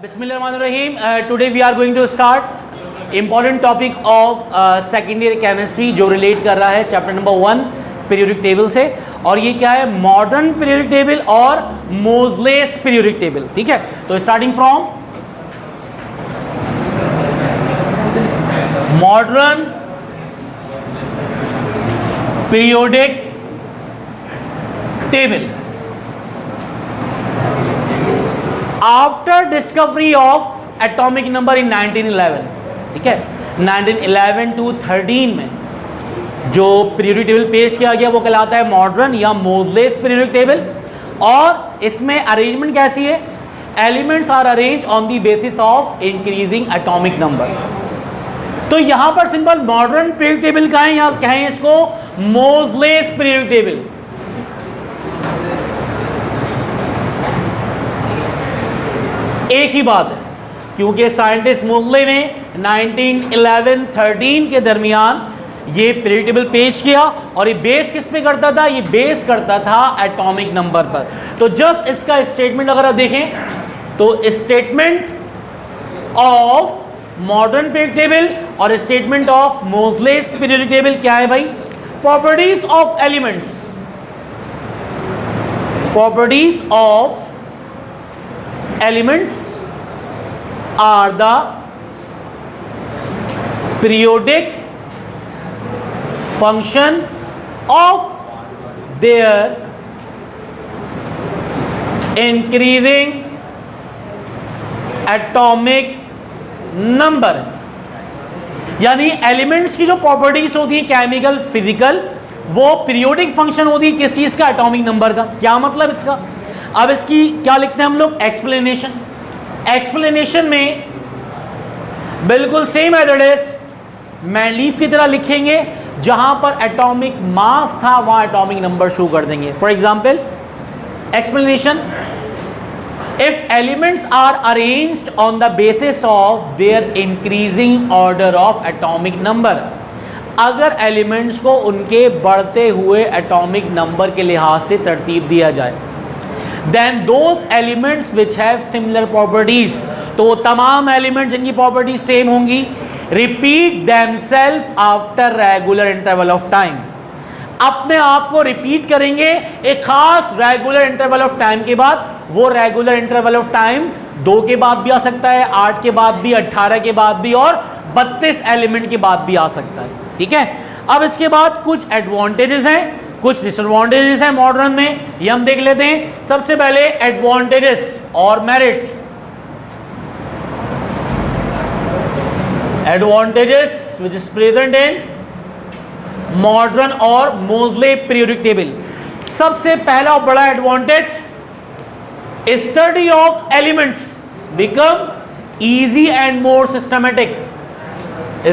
Bismillahirrahmanirrahim. Today we are going to start important topic of second year chemistry जो relate कर रहा है chapter number 1 periodic table से, और ये क्या है, modern periodic table और Moseley's periodic table. ठीक है, तो starting from modern periodic table. After discovery of atomic number in 1911, ठीक है, 1911 टू 13 में जो पीरियोडिक टेबल पेश किया गया वो कहलाता है मॉडर्न या मोज़लेस पीरियोडिक टेबल। और इसमें अरेंजमेंट कैसी है, elements are arrange on the basis of increasing atomic number. तो यहां पर सिंपल मॉडर्न पीरियोडिक टेबल का है, यहां कहें इसको मोज़लेस पीरियोडिक टेबल। एक ही बात है, क्योंकि साइंटिस्ट मोज़ले ने 1911-13 के दरमियान ये पीरियोडिक टेबल पेश किया, और ये बेस किस पे करता था, ये बेस करता था एटॉमिक नंबर पर। तो जस्ट इसका स्टेटमेंट अगर आप देखें तो statement of modern periodic table और स्टेटमेंट ऑफ मोज़लेस पीरियोडिक टेबल क्या है भाई, properties of elements, properties of elements are the periodic function of their increasing atomic number। यानी एलिमेंट्स की जो प्रॉपर्टीज होती है केमिकल फिजिकल, वो पीरियोडिक फंक्शन होती है किस चीज का, एटॉमिक नंबर का। क्या मतलब इसका, अब इसकी क्या लिखते हैं हम लोग, एक्सप्लेनेशन। एक्सप्लेनेशन में बिल्कुल सेम एज इट इज मैनलीफ की तरह लिखेंगे, जहां पर एटॉमिक मास था वहां एटॉमिक नंबर शो कर देंगे। For example explanation, if elements are arranged on the basis of their increasing order of atomic number, अगर एलिमेंट्स को उनके बढ़ते हुए एटॉमिक नंबर के लिहाज से तरतीब दिया जाए, then those elements which have similar properties, तो तमाम एलिमेंट जिनकी प्रॉपर्टी सेम होंगी, repeat themselves after regular interval of time, अपने आप को रिपीट करेंगे एक खास रेगुलर इंटरवल ऑफ टाइम के बाद। वो रेगुलर इंटरवल ऑफ टाइम 2 के बाद भी आ सकता है, 8 के बाद भी, 18 के बाद भी, और 32 एलिमेंट के बाद भी आ सकता है। ठीक है, अब इसके बाद कुछ एडवांटेजेस हैं, कुछ डिसएडवांटेजेस हैं मॉडर्न में, ये हम देख लेते हैं। सबसे पहले एडवांटेजेस और merits. Advantages which is present in modern और मोज़ले पीरियोडिक टेबल। सबसे पहला और बड़ा advantage, study of elements become easy and more systematic.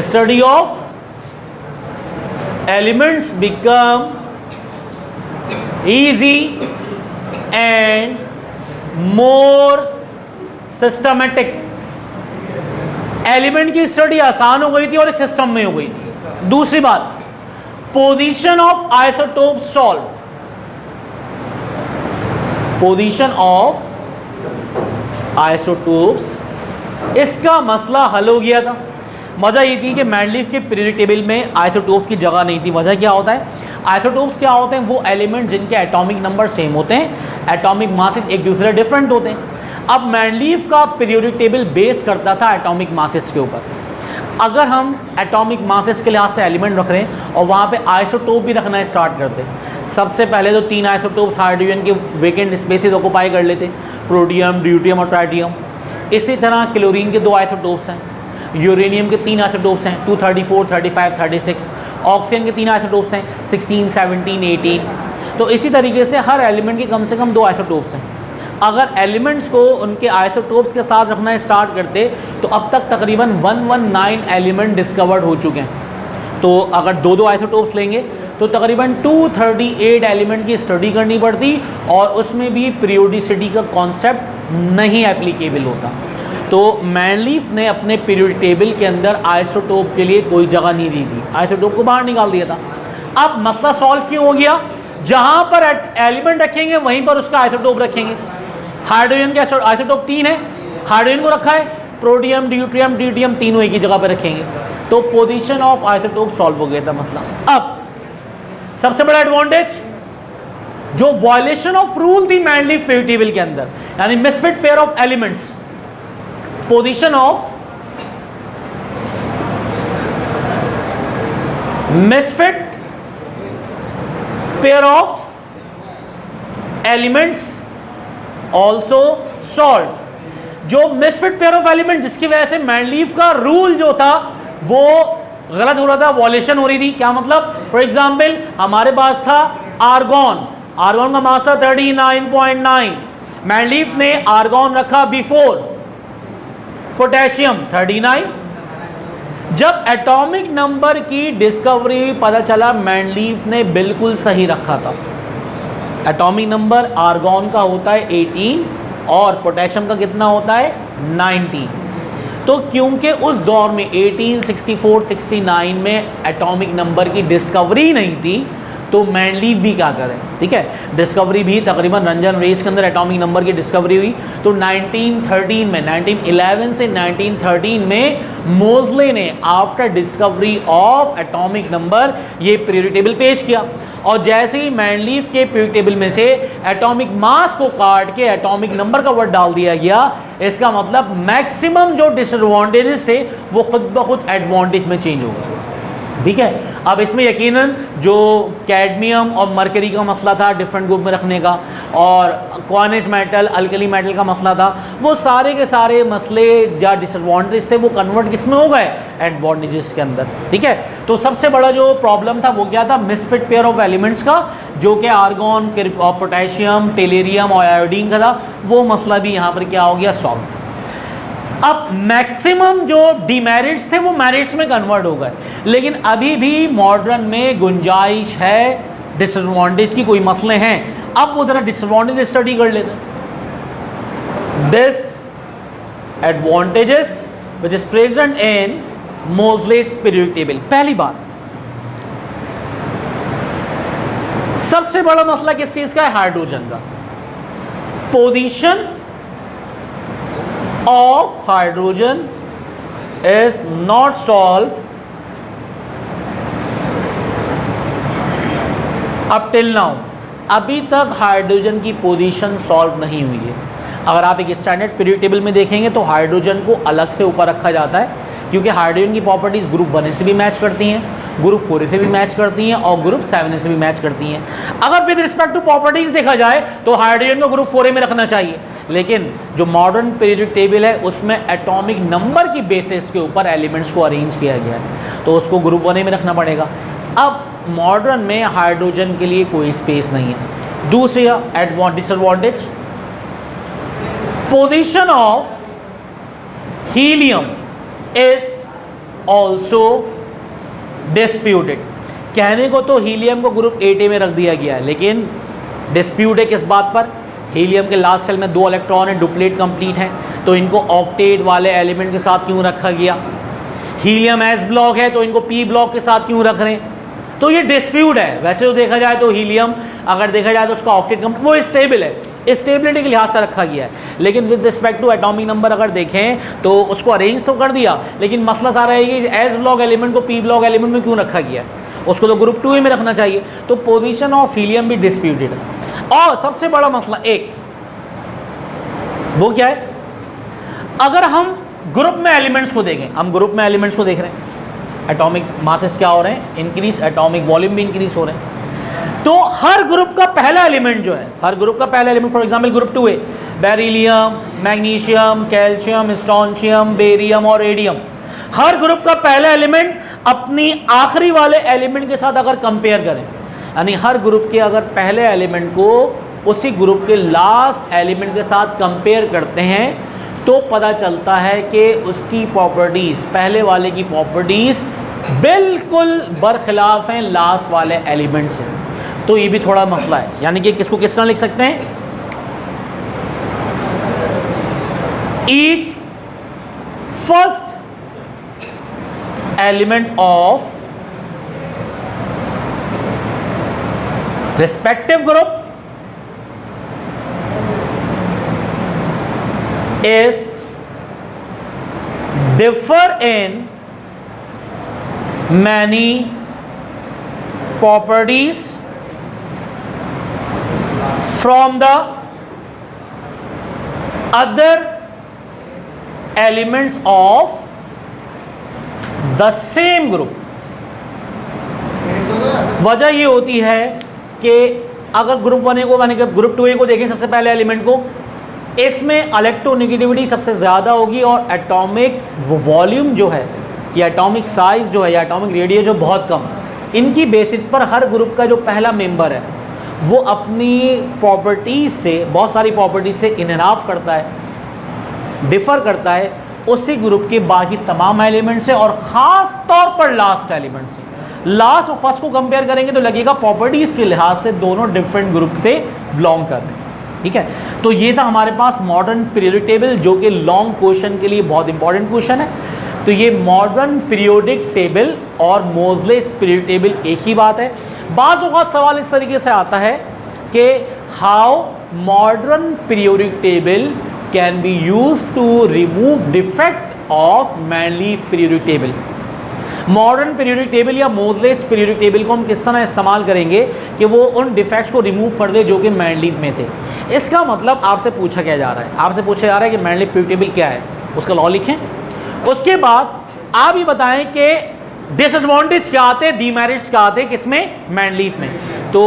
Study of elements become easy and more systematic। Element की स्टडी आसान हो गई थी और एक सिस्टम में हो गई थी। दूसरी बात, position of isotope solve, position of isotopes, इसका मसला हल हो गया था। वजह ये थी कि मैनलीफ के पीरियोडिक टेबल में आइसोटोप्स की जगह नहीं थी। वजह क्या होता है, आइसोटोप्स क्या होते हैं, वो एलिमेंट जिनके एटॉमिक नंबर सेम होते हैं, एटॉमिक मासेस एक दूसरे डिफरेंट होते हैं। अब मैनलीफ का पीरियोडिक टेबल बेस करता था एटॉमिक मासेस के ऊपर। अगर हम एटॉमिक मासेस के लिहाज से एलिमेंट रख रहे हैं और वहाँ पे आइसोटोप भी रखना स्टार्ट करते हैं, सबसे पहले तो 3 आइसोटोप्स हाइड्रोजन के वेकेंट स्पेसेस ऑक्युपाई कर लेते, प्रोटियम, ड्यूटियम और ट्राइटियम। इसी तरह क्लोरीन के 2 आइसोटोप्स हैं, यूरेनियम के 3 आइसोटोप्स हैं, 234, 35, 36। ऑक्सीजन के 3 आइसोटोप्स हैं, 16, 17, 18। तो इसी तरीके से हर एलिमेंट के कम से कम 2 आइसोटोप्स हैं। अगर एलिमेंट्स को उनके आइसोटोप्स के साथ रखना स्टार्ट करते तो अब तक तकरीबन 119 एलिमेंट डिस्कवर्ड हो चुके हैं। तो अगर 2-2 आइसोटोप्स लेंगे तो तकरीबन 238 एलिमेंट की स्टडी करनी पड़ती, और उसमें भी पीरियोडिसिटी का कॉन्सेप्ट नहीं एप्लीकेबल होता। तो मैनलीफ ने अपने पीरियोडिक टेबल के अंदर आइसोटोप के लिए कोई जगह नहीं दी थी, आइसोटोप को बाहर निकाल दिया था। अब मसला सॉल्व क्यों हो गया, जहां पर एलिमेंट रखेंगे वहीं पर उसका आइसोटोप रखेंगे। हाइड्रोजन का आइसोटोप 3 है, हाइड्रोजन को रखा है, प्रोटियम, ड्यूट्रियम, ट्रिटियम तीनों एक ही जगह पे रखेंगे, तो पोजीशन ऑफ आइसोटोप सॉल्व हो गया था मसला। अब सबसे बड़ा एडवांटेज जो वायलेशन ऑफ रूल थी मैंडलीफ पीरियोडिक टेबल के अंदर, यानी misfit pair of elements, position of misfit pair of elements also solve. जो मिसफिट पेयर ऑफ एलिमेंट जिसकी वजह से मैंडलीफ का रूल जो था वो गलत हो रहा था, वॉलेशन हो रही थी। क्या मतलब? फॉर एग्जाम्पल हमारे पास था आर्गॉन, आर्गॉन का मास था 39.9, मैंडलीफ ने आर्गॉन रखा बिफोर पोटेशियम 39। जब एटॉमिक नंबर की डिस्कवरी पता चला मैंडलीफ ने बिल्कुल सही रखा था। एटॉमिक नंबर आर्गॉन का होता है 18 और पोटेशियम का कितना होता है 19। तो क्योंकि उस दौर में 1864-69 में एटॉमिक नंबर की डिस्कवरी नहीं थी, तो मैंडलीफ भी क्या करें, ठीक है, डिस्कवरी भी तकरीबन रंजन रेस के अंदर एटॉमिक नंबर की डिस्कवरी हुई। तो 1913 में, 1911 से 1913 में मोज़ले ने after discovery of atomic number ये पीरियोडिक टेबल पेश किया। और जैसे ही मैंडलीफ के पीरियोडिक टेबल में से एटॉमिक मास को काट के एटॉमिक नंबर का वर्ड डाल दिया गया, इसका मतलब मैक्सिमम जो डिसएडवांटेजेस थे वो खुद ब खुद एडवांटेज में चेंज हो गए, ठीक है। अब इसमें यकीनन जो कैडमियम और मरकरी का मसला था डिफरेंट ग्रुप में रखने का, और क्वार्निश मेटल, अल्कली मेटल का मसला था, वो सारे के सारे मसले या डिसएडवांटेज थे वो कन्वर्ट किसमें हो गए, एडवांटेजेस के अंदर, ठीक है। तो सबसे बड़ा जो प्रॉब्लम था वो क्या था, मिसफिट पेयर ऑफ एलिमेंट्स का, जो कि आर्गॉन, पोटेशियम, टेलेरियम और आयोडीन का था, वो मसला भी यहाँ पर क्या हो गया, सॉल्व। अब मैक्सिमम जो डिमेरिट्स थे वो मेरिट्स में कन्वर्ट हो गए, लेकिन अभी भी मॉडर्न में गुंजाइश है डिसएडवांटेज की, कोई मसले हैं। अब वो जरा डिसएडवांटेज स्टडी कर लेते हैं। Disadvantages which is present in Moseley's periodic table. पहली बात, सबसे बड़ा मसला किस चीज का है, हाइड्रोजन का। Position of hydrogen is not solved up till now। अभी तक हाइड्रोजन की पोजीशन सॉल्व नहीं हुई है। अगर आप एक स्टैंडर्ड पीरियोडिक टेबल में देखेंगे तो हाइड्रोजन को अलग से ऊपर रखा जाता है, क्योंकि हाइड्रोजन की प्रॉपर्टीज ग्रुप 1 से भी मैच करती हैं, ग्रुप 4 से भी मैच करती हैं और ग्रुप 7 से भी मैच करती हैं। अगर विद रिस्पेक्ट टू प्रॉपर्टीज देखा जाए तो हाइड्रोजन को ग्रुप 4 में रखना चाहिए, लेकिन जो मॉडर्न पीरियोडिक टेबल है उसमें एटॉमिक नंबर की बेसिस के ऊपर एलिमेंट्स को अरेंज किया गया है, तो उसको ग्रुप 1 में रखना पड़ेगा। अब मॉडर्न में हाइड्रोजन के लिए कोई स्पेस नहीं है। दूसरी disadvantage, position of helium is also disputed. कहने को तो हीलियम को ग्रुप 8A में रख दिया गया है, लेकिन डिस्प्यूट है किस बात पर, हीलियम के लास्ट सेल में 2 इलेक्ट्रॉन है, डुप्लेट कंप्लीट है, तो इनको ऑक्टेट वाले एलिमेंट के साथ क्यों रखा गया। हीलियम एस ब्लॉक है तो इनको पी ब्लॉक के साथ क्यों रख रहे हैं, तो ये डिस्प्यूट है। वैसे तो देखा जाए तो हीलियम अगर देखा जाए तो उसका ऑक्टेट कंप्लीट वो स्टेबल है, स्टेबिलिटी के लिहाज से रखा गया है, लेकिन with respect to atomic number अगर देखें तो उसको अरेंज तो कर दिया, लेकिन मसला सारा है कि एस ब्लॉक एलिमेंट को पी ब्लॉक एलिमेंट में क्यों रखा गया, उसको तो ग्रुप 2 में रखना चाहिए। तो पोजीशन ऑफ हीलियम भी डिस्प्यूटेड है। और सबसे बड़ा मसला एक वो क्या है, अगर हम ग्रुप में एलिमेंट्स को देखें, हम ग्रुप में एलिमेंट्स को देख रहे हैं, एटॉमिक मासेस क्या हो रहे हैं, इंक्रीज, एटॉमिक वॉल्यूम भी इंक्रीज हो रहे हैं। तो हर ग्रुप का पहला एलिमेंट जो है, हर ग्रुप का पहला एलिमेंट, फॉर एग्जांपल ग्रुप 2 है, beryllium, magnesium, calcium, strontium, barium और रेडियम। हर ग्रुप का पहला एलिमेंट अपनी आखिरी वाले एलिमेंट के साथ अगर कंपेयर करें, यानी हर ग्रुप के अगर पहले एलिमेंट को उसी ग्रुप के लास्ट एलिमेंट के साथ कंपेयर करते हैं तो पता चलता है कि उसकी प्रॉपर्टीज, पहले वाले की प्रॉपर्टीज बिल्कुल बरखिलाफ हैं लास्ट वाले एलिमेंट से। तो ये भी थोड़ा मसला है, यानी कि किसको किस तरह लिख सकते हैं, each first element of respective group is differ in many properties from the other elements of the same group। वजह ये होती है कि अगर ग्रुप 1 को माने ग्रुप 2 को देखें, सबसे पहले एलिमेंट को, इसमें इलेक्ट्रोनेगेटिविटी सबसे ज़्यादा होगी और एटॉमिक वॉल्यूम जो है या एटॉमिक साइज जो है या एटॉमिक रेडियस जो बहुत कम, इनकी बेसिस पर हर ग्रुप का जो पहला मेंबर है वो अपनी प्रॉपर्टीज से, बहुत सारी प्रॉपर्टीज से इनहराफ करता है, डिफर करता है उसी ग्रुप के बाकी तमाम एलिमेंट से और ख़ास तौर पर लास्ट एलिमेंट से। लास्ट और फर्स्ट को कंपेयर करेंगे तो लगेगा प्रॉपर्टीज के लिहाज से दोनों डिफरेंट ग्रुप से बिलोंग कर रहे हैं। ठीक है, तो ये था हमारे पास मॉडर्न पीरियोडिक टेबल, जो कि लॉन्ग क्वेश्चन के लिए बहुत इंपॉर्टेंट क्वेश्चन है। तो ये मॉडर्न पीरियोडिक टेबल और मोजलेस पीरियोडिक टेबल एक ही बात है। बाज़ औक़ात सवाल इस तरीके से आता है कि how modern periodic table can be use to remove defect of मैन leaf periodic table. Modern periodic table या मोजलेस पीरियोडिक टेबल को हम किस तरह इस्तेमाल करेंगे कि वो उन डिफेक्ट्स को रिमूव कर दे जो कि मैन लीफ में थे। इसका मतलब आपसे पूछा क्या जा रहा है, आपसे पूछा जा रहा है कि मैन लीफ पीरियोडिक टेबल क्या है, उसका लॉ लिखें। उसके बाद आप ये बताएं कि डिसएडवांटेज क्या आते हैं, डीमेरिट्स क्या आते हैं किसमें, मैन लीफ में। तो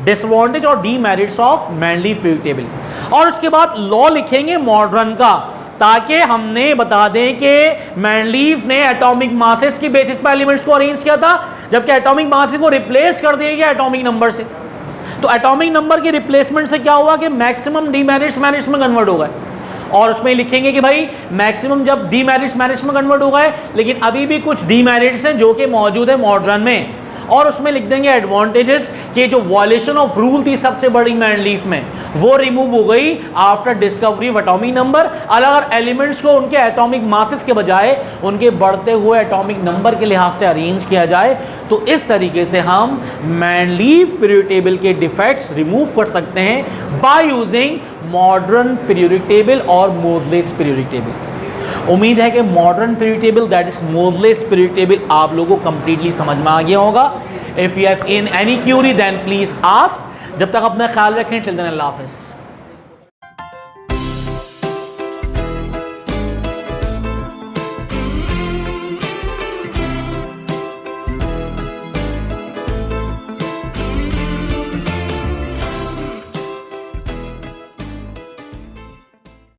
डिसएडवांटेज और डीमेरिट्स ऑफ मैन लीफ पीरियोडिक टेबल, और उसके बाद लॉ लिखेंगे मॉडर्न का, ताकि हमने बता दें कि मैन लीफ ने एटॉमिक मासेस की बेसिस पर एलिमेंट्स को अरेंज किया था, जबकि एटॉमिक मासेस को रिप्लेस कर दिया गया एटॉमिक नंबर से। तो एटॉमिक नंबर के रिप्लेसमेंट से क्या हुआ कि मैक्सिमम डीमेरिट्स मैरिट्स में कन्वर्ट हो गए, और उसमें लिखेंगे कि भाई मैक्सिमम जब डीमेरिट्स मैरिट्स में कन्वर्ट हो गए, लेकिन अभी भी कुछ डीमेरिट्स हैं जो कि मौजूद है मॉडर्न में, और उसमें लिख देंगे एडवांटेजेस कि जो वॉयलेशन ऑफ रूल थी सबसे बड़ी मैन लीफ में वो रिमूव हो गई after discovery of atomic number. अलग एलिमेंट्स को उनके एटॉमिक मासेस के बजाय उनके बढ़ते हुए एटॉमिक नंबर के लिहाज से अरेंज किया जाए, तो इस तरीके से हम मैन लीफ पीरियोडिक टेबल के डिफेक्ट्स रिमूव कर सकते हैं by using modern periodic table और मोजलेस पीरियोडिक टेबल। उम्मीद है कि modern periodic table that is Moseley's periodic table आप लोगों को कंप्लीटली समझ में आ गया होगा। If you have in any query then please ask. जब तक अपना ख्याल रखें, टिल देन अल्लाह हाफिज़।